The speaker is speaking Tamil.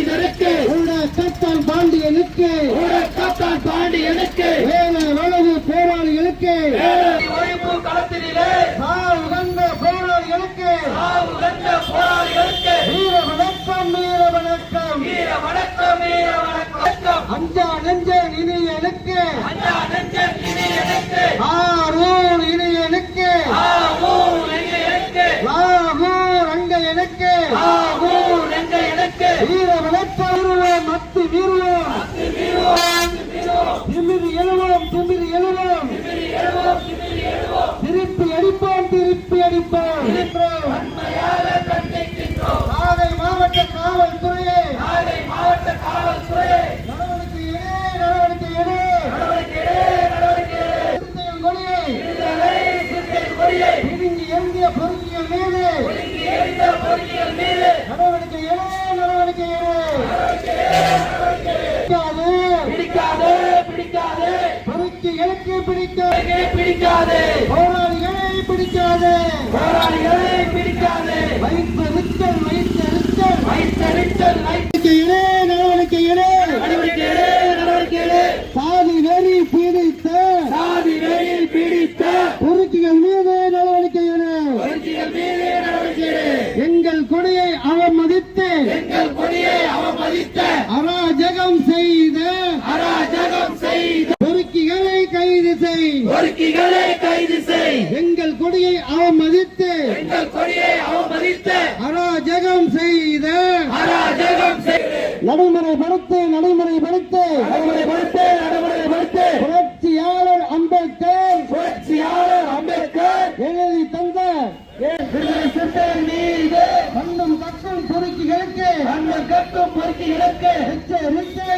பண்டிதருக்கு கத்தான் பாண்டியனுக்கு கத்தான் பாண்டியனுக்கு வேலை வலது போராளிகளுக்கு ஒழிப்பு களத்திலே சாவு கண்ட போராளிகளுக்கு வீர வணக்கம் வீர வணக்கம் வீர வணக்கம் வீர வணக்கம் அஞ்சா நெஞ்ச இனியனுக்கு எனக்கு ஆரூர் இனியனுக்கு லாகூர் அங்கையனுக்கு எனக்கு வீர வணக்கம் மத்து வீருவோம் திமிரி எழுவோம் திமிரி எழுவோம் திருப்பி அடிப்போம் திருப்பி அடிப்போம் நாகை மாவட்ட காவல்துறையே நடவடிக்கை எடு கொடியை பிடுங்கி எந்திய பொறுக்கியல் மீது நடவடிக்கை பிடிக்காது பொறுக்கிகளுக்கு பிடிக்காது போராளிகளை பிடிக்காது வைத்தறிச்சல் நடவடிக்கை சாதி வெறி பீடித்த பொறுக்கிகள் மீது நடவடிக்கை எங்கள் கொடியை அவமதித்து அராஜகம் செய்த பொறுக்கிகளை கைது செய் எங்கள் கொடியை அவமதித்து அராஜகம் செய்த நடைமுறைப்படுத்து புரட்சியாளர் அம்பேத்கர் எழுதி தந்த கண்ணும் கட்டும் பொறுக்கிகளுக்கு எச்சரிக்கை